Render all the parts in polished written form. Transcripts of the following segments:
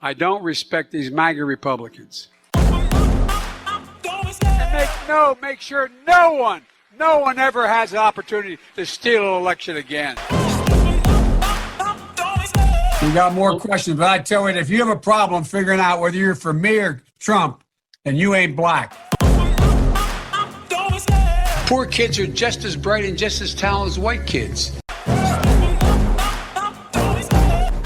I don't respect these MAGA Republicans. Make sure no one ever has an opportunity to steal an election again. We got more questions, but I tell you, if you have a problem figuring out whether you're for me or Trump, then you ain't black. Poor kids are just as bright and just as talented as white kids.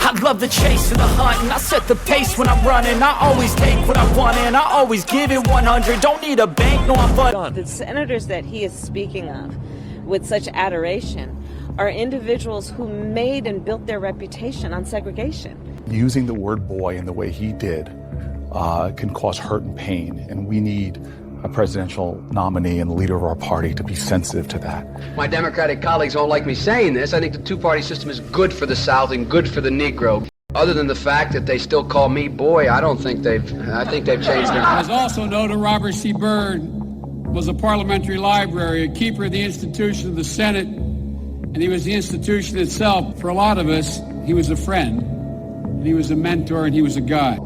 I love the chase and the hunt, and I set the pace when I'm running. I always take what I want, and I always give it 100. Don't need a bank, no, I'm fun. The senators that he is speaking of with such adoration are individuals who made and built their reputation on segregation. Using the word boy in the way he did can cause hurt and pain, and we need a presidential nominee and the leader of our party to be sensitive to that. My Democratic colleagues don't like me saying this. I think the two-party system is good for the South and good for the Negro. Other than the fact that they still call me boy, I think they've changed their mind. As also noted, Robert C. Byrd was a parliamentary library, a keeper of the institution of the Senate, and he was the institution itself. For a lot of us, he was a friend, and he was a mentor, and he was a guide.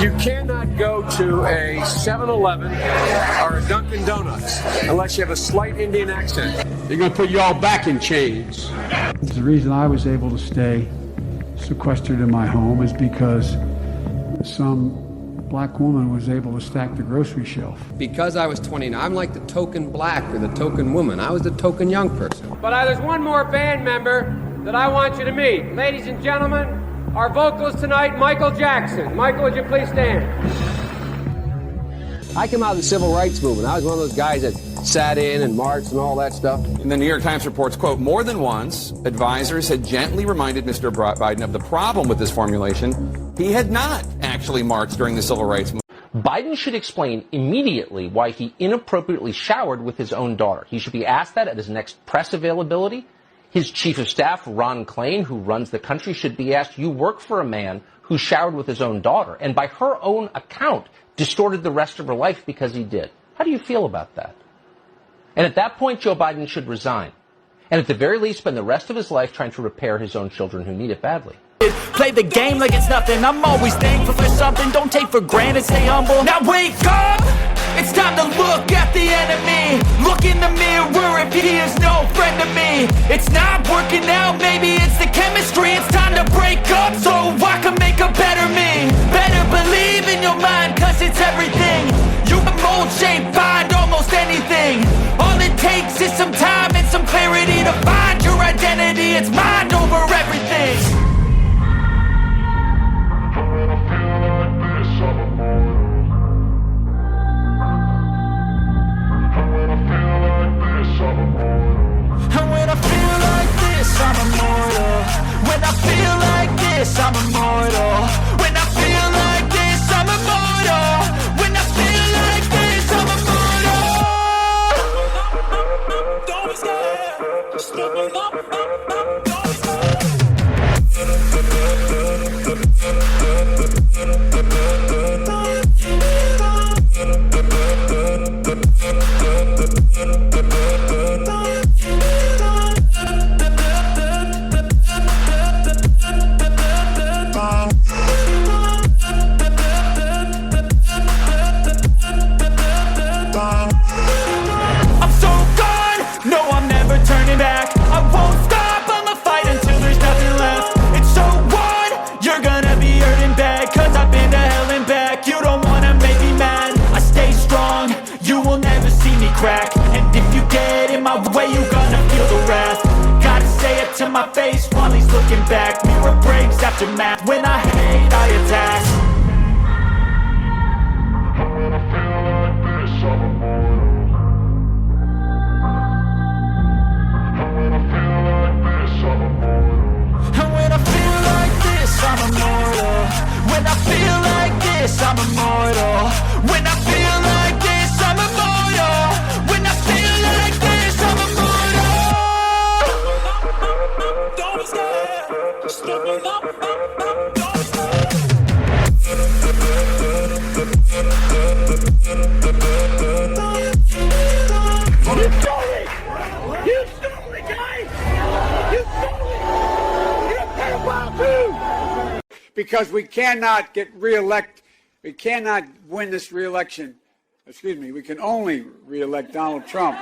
You cannot go to a 7-Eleven or a Dunkin' Donuts unless you have a slight Indian accent. They're going to put you all back in chains. The reason I was able to stay sequestered in my home is because some black woman was able to stack the grocery shelf. Because I was 29, I'm like the token black or the token woman. I was the token young person. But there's one more band member that I want you to meet. Ladies and gentlemen, our vocalist tonight, Michael Jackson. Michael, would you please stand? I came out of the civil rights movement. I was one of those guys that sat in and marched and all that stuff. And the New York Times reports, quote, more than once, advisors had gently reminded Mr. Biden of the problem with this formulation. He had not actually marched during the civil rights movement. Biden should explain immediately why he inappropriately showered with his own daughter. He should be asked that at his next press availability. His chief of staff, Ron Klain, who runs the country, should be asked, you work for a man who showered with his own daughter and by her own account distorted the rest of her life because he did. How do you feel about that? And at that point, Joe Biden should resign. And at the very least, spend the rest of his life trying to repair his own children who need it badly. Play the game like it's nothing. I'm always thankful for something. Don't take for granted, stay humble. Now wake up! It's time to look at the enemy. Look in the mirror if he is no friend to me. It's not working out, maybe it's the chemistry. It's time to break up so I can make a better me. Better believe in your mind, cause it's everything. You can mold, shape, find almost anything. All it takes is some time and some clarity to find your identity. It's mind over everything. And when I feel like this, I'm immortal. When I feel like this, I'm immortal. When I because we cannot get reelect. We cannot win this reelection. Excuse me. We can only reelect Donald Trump.